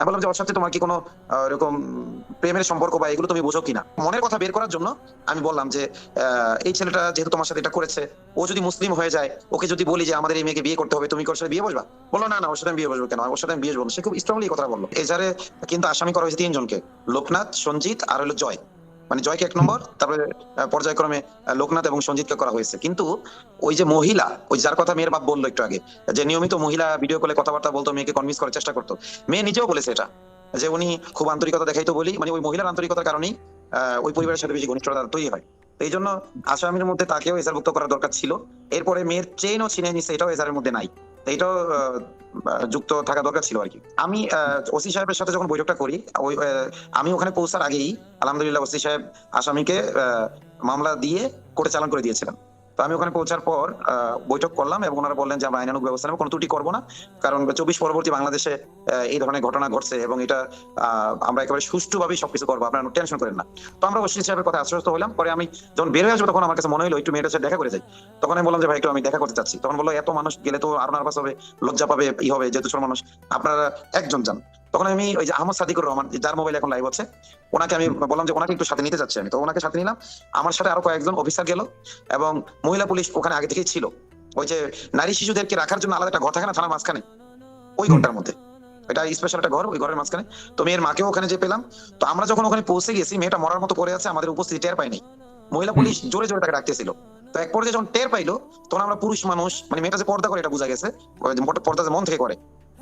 বললাম যে ওর সাথে তোমার কি কোনো এরকম প্রেমের সম্পর্ক বা এগুলো তুমি বুঝো কিনা। মনের কথা বের করার জন্য আমি বললাম যে এই ছেলেটা যেহেতু তোমার সাথে এটা করেছে, ও যদি মুসলিম হয়ে যায়, ওকে যদি বলি যে আমাদের এই মেয়েকে বিয়ে করতে হবে, তুমি কি ওর সাথে বিয়ে বসবা? বললো না না, ওর সাথে আমি বিয়ে বসবো কেন, ওর সাথে আমি বিয়ে বসবো না। সে খুব স্ট্রংলি কথা বললো। এজারে কিন্তু আসামি করা হয়েছে তিনজনকে, লোকনাথ, সঞ্জিত আর হলো জয়। মানে জয়কে এক নম্বর, তারপরে পর্যায়ক্রমে লোকনাথ এবং সঞ্জিতকে করা হয়েছে। কিন্তু ওই যে মহিলা, ওই যার কথা মেয়ের বাপ বললো একটু আগে, যে নিয়মিত মহিলা ভিডিও কলে কথাবার্তা বলতো, মেয়েকে কনভিন্স করার চেষ্টা করতো, মেয়ে নিজেও বলেছে এটা, যে উনি খুব আন্তরিকতা দেখাইতো বলি, মানে ওই মহিলার আন্তরিকতার কারণেই ওই পরিবারের সাথে বেশি ঘনিষ্ঠতা তৈরি হয়। তো এই জন্য আসামির মধ্যে তাকেও এজারভুক্ত করা দরকার ছিল। এরপরে মেয়ের চেইনও ছিনে নিচ্ছে, এটাও এজারের মধ্যে নাই। তো এটাও যুক্ত থাকা দরকার ছিল আর কি। আমি ওসি সাহেবের সাথে যখন বৈঠকটা করি, ওই আমি ওখানে পৌঁছার আগেই আলহামদুলিল্লাহ ওসি সাহেব আসামিকে মামলা দিয়ে কোর্টে চালান করে দিয়েছিলেন। তো আমি ওখানে পৌঁছার পর বৈঠক করলাম এবং ওনারা বললেন যে আমরা আইনানুগ ব্যবস্থা নেবো, কোনো ত্রুটি করবো না, কারণ 24 পরবর্তী বাংলাদেশে এই ধরনের ঘটনা ঘটছে এবং এটা আমরা একেবারে সুষ্ঠুভাবেই সবকিছু করবো, আপনারা টেনশন করেন না। তো আমরা ওসি সাহেবের কথা আশ্বস্ত হলাম। পরে আমি যখন বের হয়ে আসবো তখন আমার কাছে মনে হলো একটু মেয়েটার সাথে দেখা করে যাই। তখন আমি বললাম যে ভাই একটু আমি দেখা করতে চাচ্ছি। তখন বললো এত মানুষ গেলে তো আরো নার্ভাস হবে, লজ্জা পাবে, ই হবে, যেহেতু ছোট মানুষ, আপনারা একজন যান। তখন আমি ওই যে আহমদ সাদিকুর রহমান, যার মোবাইল এখন লাইভ হচ্ছে, ওনাকে আমি বললাম যে ওনাকে একটু সাথে নিতে চাচ্ছি। আমি তো ওনাকে সাথে নিলাম, আমার সাথে আরো কয়েকজন অফিসার গেল এবং মহিলা পুলিশ ওখানে আগে থেকেই ছিল। ওই যে নারী শিশুদেরকে রাখার জন্য আলাদা একটা ঘর থাকে না থানার মাঝখানে, ওই ঘরটার মধ্যে, এটা স্পেশাল একটা ঘর, ওই ঘরের মাঝখানে। তো মেয়ের মাকেও ওখানে যে পেলাম। তো আমরা যখন ওখানে পৌঁছে গেছি, মেয়েটা মরার মতো পড়ে আছে, আমাদের উপস্থিতি টের পাইনি। মহিলা পুলিশ জোরে জোরে তাকে ডাকতেছিল। তো এক পর্যায়ে যখন টের পাইলো, তখন আমরা পুরুষ মানুষ, মানে মেয়েটা যে পর্দা করে এটা বোঝা গেছে, পর্দা যে মন থেকে করে,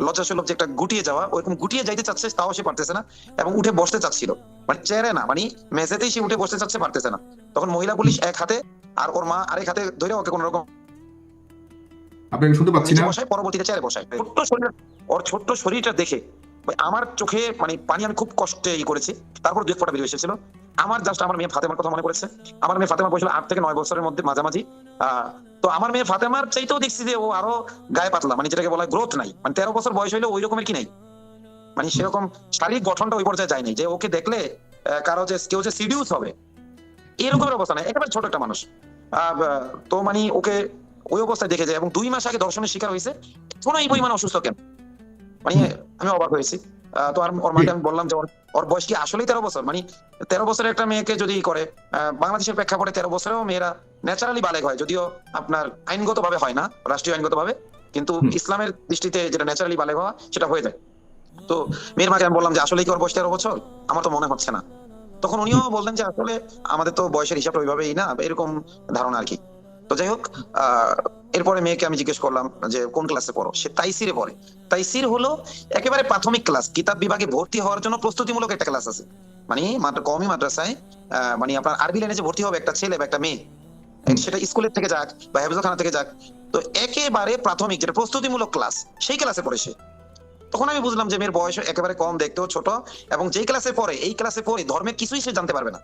লজ্জাসুলভ যে একটা গুটিয়ে যাওয়া, ওইরকম গুটিয়ে যাইতে চাচ্ছে, তাও সে পারতেছে না, এবং উঠে বসতে চাচ্ছিল, মানে চেয়ারে না, মানে মেঝেতেই সে উঠে বসতে চাচ্ছে, পারতেছে না। তখন মহিলা পুলিশ এক হাতে আর ওর মা আরেক হাতে ধরে ওকে কোন রকম আপনাকে শুনতে পাচ্ছি নিচে না। বসায়, পরবর্তীতে চেয়ারে বসায়। ছোট্ট শরীর, ওর ছোট্ট শরীরটা দেখে ভাই আমার চোখে মানে পানি, আমি খুব কষ্টে করেছি। তারপর দুই ফোঁটা বেরিয়ে এসেছিল। আমার জাস্ট আমার মেয়ে ফাতেমার কথা মনে পড়েছে। আমার মেয়ে ফাতেমা বয়স 8 থেকে 9 বছরের মধ্যে মাঝামাঝি। তো আমার মেয়ে ফাতেমার চাইতেও দেখছি যে ও আরো গায়ে পাতলা, মানে যেটাকে বলা হয় গ্রোথ নাই, মানে 13 বছর বয়স হইলে ওই রকমের কি নাই, মানে সেরকম শারীরিক গঠনটা ওই পর্যায়ে যায়নি যে ওকে দেখলে কারো যে কেউ যে সিডিউস হবে এরকমের অবস্থা নাই, একেবারে ছোট একটা মানুষ। তো মানে ওকে ওই অবস্থায় দেখে যায় এবং 2 মাস আগে ধর্ষণের শিকার হয়েছে, এখনো এই পরিমাণে অসুস্থ কেন, মানে আমি অবাক হয়েছি। তো আর ওর মাকে আমি বললাম যে ওর বয়স কি আসলেই 13 বছর? মানে 13 বছরের একটা মেয়েকে যদি করে, বাংলাদেশের প্রেক্ষাপটে 13 বছরেও মেয়েরা ন্যাচারালি বালেগ হয়, যদিও আপনার আইনগত ভাবে হয় না, রাষ্ট্রীয় আইনগত ভাবে, কিন্তু ইসলামের দৃষ্টিতে যেটা ন্যাচারালি বালেগ হওয়া সেটা হয়ে যায়। তো মেয়ের মাকে আমি বললাম যে আসলে কি ওর বয়স 13 বছর? আমার তো মনে হচ্ছে না। তখন উনিও বললেন যে আসলে আমাদের তো বয়সের হিসাবটা ওইভাবেই না, এরকম ধারণা আর কি। তো যাই হোক, এরপরে মেয়েকে আমি জিজ্ঞেস করলাম যে কোন ক্লাসে পড়ো, সে তাইসিরে পড়ে। তাইসির হলো একেবারে প্রাথমিক ক্লাস, কিতাব বিভাগে ভর্তি হওয়ার জন্য প্রস্তুতিমূলক একটা ক্লাস আছে। মানে কওমি মাদ্রাসায় মানে আপনার আরবি লাইনে যে ভর্তি হবে একটা ছেলে বা একটা মেয়ে, সেটা স্কুলের থেকে যাক বা হেফজখানা থেকে যাক, তো একেবারে প্রাথমিক যেটা প্রস্তুতিমূলক ক্লাস, সেই ক্লাসে পড়ে সে। তখন আমি বুঝলাম যে মেয়ের বয়স একেবারে কম, দেখতেও ছোট, এবং যেই ক্লাসে পড়ে, এই ক্লাসে পড়ে ধর্মের কিছুই সে জানতে পারবে না,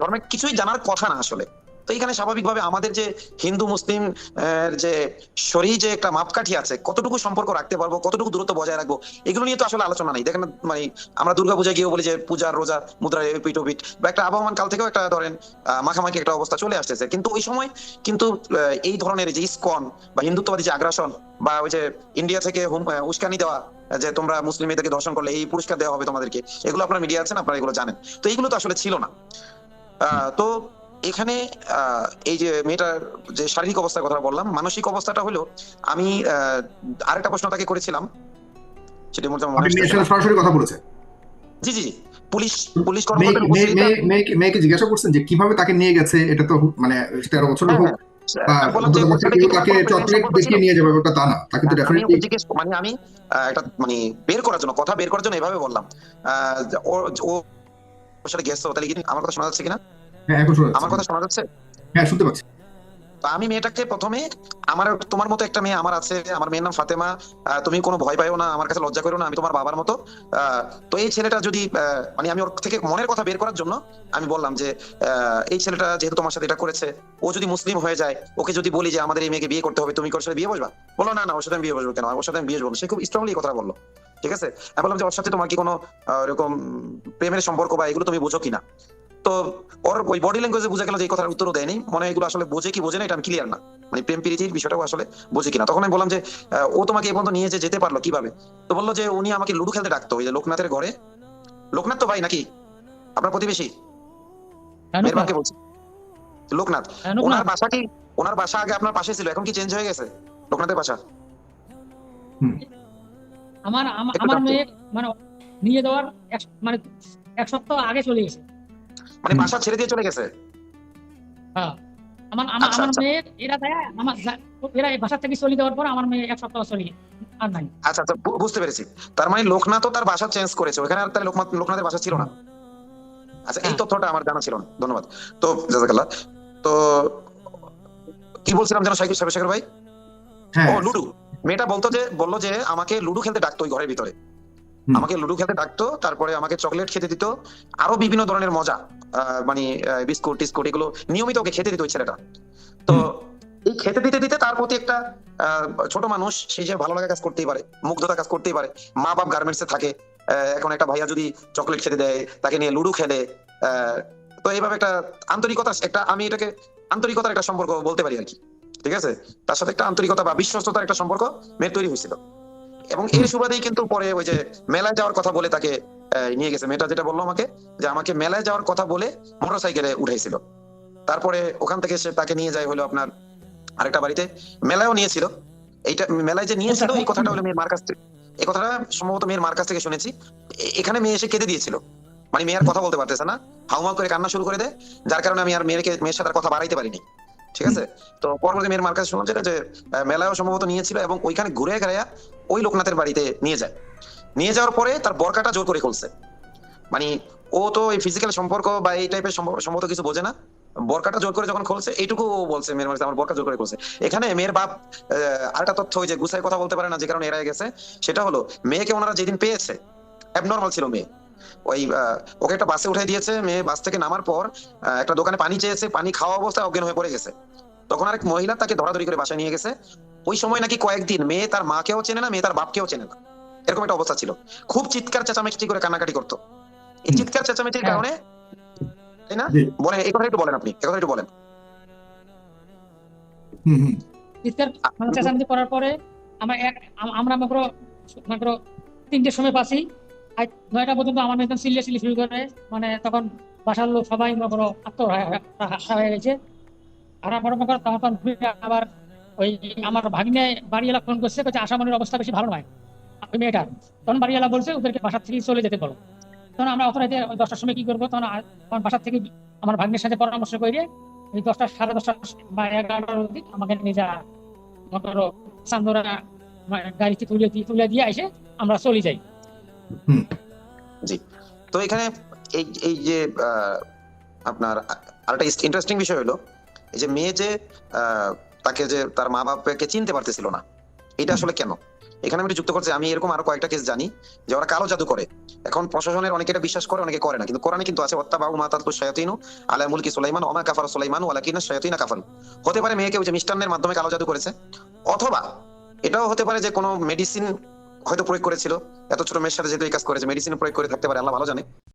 ধর্মের কিছুই জানার কথা না আসলে। তো এখানে স্বাভাবিকভাবে আমাদের যে হিন্দু মুসলিম যে শরী যে একটা মাপকাঠি আছে, কতটুকু সম্পর্ক রাখতে পারবো, কতটুকু দূরত্ব বজায় রাখবো, এগুলো নিয়ে তো আসলে আলোচনা নেই। দেখেন মানে আমরা দুর্গাপূজা গিয়েও বলি যে পূজার রোজা মুদ্রা পিঠোপিঠ, বা একটা আবহমান কাল থেকেও একটা ধরেন মাখামাখি একটা অবস্থা চলে আসতেছে। কিন্তু ওই সময় কিন্তু এই ধরনের যে ইসকন বা হিন্দুত্ববাদী যে আগ্রাসন, বা ওই যে ইন্ডিয়া থেকে উস্কানি দেওয়া, যে তোমরা মুসলিম মেয়েদেরকে দর্শন করলে এই পুরস্কার দেওয়া হবে তোমাদেরকে, এগুলো আপনার মিডিয়া আছেন, আপনারা এগুলো জানেন। তো এইগুলো তো আসলে ছিল না। তো এখানে এই যে মেয়েটার যে শারীরিক অবস্থার কথা বললাম, মানসিক অবস্থাটা হলো, আমি আরেকটা প্রশ্ন তাকে করেছিলাম, সেটি মনে আপনি মেয়ের আসতেছে না। সাথে সরাসরি কথা বলেছেন? জি জি জি, পুলিশ পুলিশ কর্মকর্তার উপস্থিতিতে মেয়েকে জিজ্ঞাসা করছেন যে কিভাবে তাকে নিয়ে গেছে? এটা তো মানে 13 বছরের হ্যাঁ হোক হ্যাঁ, বা আমি বললাম যে অন্তত ওর পক্ষে সাথে কেউ কি তোমার তাকে কোনো প্রেমের চকলেট সম্পর্ক ছিল? দেখিয়ে নিয়ে যাবে, ওটা তা না, তাকে তো আমি ডেফিনেটলি। ওকে জিজ্ঞেস, মানে আমি একটা মানে বের করার জন্য, কথা বের করার জন্য এভাবে বললাম, যে ও ওর সাথে গেছো, তাহলে কি আমার কথা শোনা যাচ্ছে কিনা? হ্যাঁ, এখন শোনা যাচ্ছে। আমার কথা শোনা যাচ্ছে? হ্যাঁ, শুনতে পাচ্ছি। তো আমি মেয়েটাকে প্রথমে, আমার তোমার মতো একটা মেয়ে আমার আছে, আমার মেয়ের নাম ফাতেমা, তুমি কোনো ভয় পাইও না, আমার কাছে লজ্জা করো না, আমি তোমার বাবার মতো। তো এই ছেলেটা যদি মানে আমি ওর থেকে মনের কথা বের করার জন্য আমি বললাম যে এই ছেলেটা যেহেতু তোমার সাথে এটা করেছে, ও যদি মুসলিম হয়ে যায়, ওকে যদি বলি যে আমাদের এই মেয়েকে বিয়ে করতে হবে, তুমি কি ওর সাথে বিয়ে বসবা? বলো না না, ওর সাথে আমি বিয়ে বসবো কেন, ওর সাথে আমি বিয়ে বসবো না। সে খুব স্ট্রংলি কথা বললো। ঠিক আছে, আমি বললাম যে ওর সাথে তোমার কি কোনো এরকম প্রেমের সম্পর্ক বা এগুলো তুমি বুঝো কিনা। তো ওর ওই বডি ল্যাঙ্গুয়েজে বোঝা গেল যে এই কথার উত্তরও দেয়নি, মনে হয় এগুলো আসলে বোঝে কি বোঝে না এটা আমি ক্লিয়ার না, মানে প্রেম প্রীতির বিষয়টাও আসলে বোঝে কিনা। তখন আমি বললাম যে ও তোমাকে এই পর্যন্ত নিয়ে যেতে পারলো কিভাবে? তো বললো যে উনি আমাকে লুডো খেলতে ডাকতো ওই যে লোকনাথের ঘরে। লোকনাথ তো ভাই নাকি আপনার প্রতিবেশী? হ্যাঁ, মেহেরবানকে বলছি, লোকনাথ। ওনার নুকনাথ। বাসা কি, ওনার বাসা আগে আপনার পাশে ছিল, এখন কি চেঞ্জ হয়ে গেছে লোকনাথের বাসা? হুম। একটু আমার জানতে। মেয়ে মানে নিয়ে যাওয়ার মানে 1 সপ্তাহ আগে চলে গেছে। মানে বাসা ছেড়ে দিয়ে চলে গেছে? হ্যাঁ, আমার আমার আচ্ছা আমার আচ্ছা মেয়ে এরা দেয় এরা এই বাসা থেকে চলে যাওয়ার পর আমার মেয়ে 1 সপ্তাহ চলে আর নাই। আচ্ছা আচ্ছা, বুঝতে পেরেছি। তার মানে লোকনাথও তার বাসা চেঞ্জ করেছে, ওখানে আর তার লোকনাথের বাসা ছিল না। আচ্ছা, এই হ্যাঁ, তথ্যটা আমার জানা ছিল না, ধন্যবাদ। তো জাজাকাল্লাহ। তো কি বলছিলাম যেন শেখর ভাই? ও হ্যাঁ। লুডু। মেয়েটা বললো যে আমাকে লুডু খেলতে ডাকতো ওই ঘরের ভিতরে। হুম। আমাকে লুডু খেলতে ডাকতো, তারপরে আমাকে চকলেট খেতে দিত, আরো বিভিন্ন ধরনের মজা, মানে বিস্কুট টিস্কুট এগুলো নিয়মিত ওকে খেতে দিত ওই ছেলেটা। তো হুম। এই খেতে দিতে দিতে তার প্রতি একটা ছোট মানুষ, সে যে ভালো লাগা কাজ করতেই পারে, মুগ্ধতা কাজ করতেই পারে। মা বাপ গার্মেন্টসে থাকে, এখন একটা ভাইয়া যদি চকলেট খেতে দেয়, তাকে নিয়ে লুডু খেলে, আহ, তো এইভাবে একটা আন্তরিকতা, একটা আমি এটাকে আন্তরিকতার একটা সম্পর্ক বলতে পারি আর কি। ঠিক আছে, তার সাথে একটা আন্তরিকতা বা বিশ্বস্ততার একটা সম্পর্ক মেয়ের তৈরি হয়েছিল। এবং এর হুম। সুবাদেই কিন্তু পরে ওই যে মেলায় যাওয়ার কথা বলে তাকে নিয়ে গেছে। মেয়েটা যেটা বললো আমাকে, যে আমাকে মেলায় যাওয়ার কথা বলে মোটরসাইকেলে উঠাইছিল। তারপরে ওখান থেকে সে তাকে নিয়ে যায় হলো আপনার আরেকটা বাড়িতে, মেলায়ও নিয়েছিল। এইটা মেলায় যে নিয়েছিল এই কথাটা হলো মেয়ের মার কাছ থেকে, এই কথাটা সম্ভবত মেয়ের মার কাছ থেকে শুনেছি। এখানে মেয়ে এসে কেঁদে দিয়েছিল, মানে মেয়ের কথা বলতে পারতেছে না, হাউমাউ করে কান্না শুরু করে দেয়, যার কারণে আমি আর মেয়ের সাথে আর কথা বাড়াইতে পারিনি। ঠিক আছে। তো পরবর্তী মেয়ের মার কাছে শুনলাম যেটা যে মেলায়ও সম্ভবত নিয়েছিল, এবং ওইখানে ঘুরে ঘেরাইয়া ওই লোকনাথের বাড়িতে নিয়ে যায়। নিয়ে যাওয়ার পরে তার বরকাটা জোর করে খুলছে। মানে ও তো এই ফিজিক্যাল সম্পর্ক বা এই টাইপের সম্ভবত কিছু বোঝে না। বরকাটা জোর করে যখন খুলছে, এইটুকু ও বলছে মেয়ের মাঝে, আমার বরকা জোর করে খুলছে। এখানে মেয়ের বাপ আরেকটা তথ্য, ওই যে গুছাই কথা বলতে পারে না যে কারণে এড়াই গেছে, সেটা হলো মেয়েকে ওনারা যেদিন পেয়েছে অ্যাবনর্মাল ছিল মেয়ে। ওই ওকে একটা বাসে উঠাই দিয়েছে, মেয়ে বাস থেকে নামার পর একটা দোকানে পানি চেয়েছে, পানি খাওয়া অবস্থায় অজ্ঞান হয়ে পড়ে গেছে। তখন আরেক মহিলা তাকে ধরাধরি করে বাসায় নিয়ে গেছে। ওই সময় নাকি কয়েকদিন মেয়ে তার মাকেও চেনে না, মেয়ে তার বাপকেও চেনে না, এরকম একটা অবস্থা ছিল। খুব চিৎকার চেঁচামেচি করে কান্নাকাটি করতো। এই হুম। চিৎকার চেঁচামেচির হ্যাঁ, কারণে, তাই না? জি। বলেন, এই কথা একটু বলেন, আপনি এই কথা একটু বলেন। হুম। হুম। চিৎকার মানে চেঁচামেচি করার পরে আমরা মাত্র 3টের সময় পাচ্ছি, আর 9টা পর্যন্ত আমার মেয়ে চিল্লি শুরু করে। মানে তখন বাসার লোক সবাই মনে করো হয়ে গেছে। আর আমার মনে করো তখন ঘুরে আবার ওই আমার ভাগ্নে বাড়িওয়ালা ফোন করছে, আশামনির অবস্থা বেশি ভালো নয় ওই মেয়েটার। তখন বাড়িওয়ালা বলছে ওদেরকে বাসার থেকে চলে যেতে বলো। তখন আমরা অত রাতে ওই 10টার সময় কি করবো, তখন আমার বাসার থেকে আমার ভাগ্নের সাথে পরামর্শ করে ওই 10টা, 10:30 বা 11টার দিক আমাকে নিজা মনে করো চান্দরা গাড়িতে তুলে দিয়ে এসে আমরা চলে যাই। হুম। জি। তো এখানে এই এই যে আপনার আরেকটা ইন্টারেস্টিং বিষয় হলো, এই যে মেয়ে যে তাকে যে তার মা বাবাকে চিনতে পারতেছিল না, এটা আসলে কেন? এখানে আমি একটু যুক্ত করছি, আমি এরকম আরো কয়েকটা কেস জানি যে ওরা কালো জাদু করে। এখন প্রশাসনের অনেকে এটা বিশ্বাস করে, অনেকে করে না, কিন্তু কোরআনে কিন্তু আছে ওয়াত্তাবাউ মা তাতলু শায়াতিনু আলা মুলকি সুলাইমান ওয়া মা কাফারা সুলাইমান ওয়ালাকিন্না শায়াতিনা কাফারু। হতে পারে মেয়েকে ওই যে মিষ্টান্নের মাধ্যমে কালো জাদু করেছে, অথবা এটাও হতে পারে যে কোনো মেডিসিন হয়তো প্রয়োগ করেছিল। এত ছোট মেয়ের সাথে যেহেতু এই কাজ করেছে, মেডিসিন প্রয়োগ করে থাকতে পারে, আল্লাহ ভালো জানে।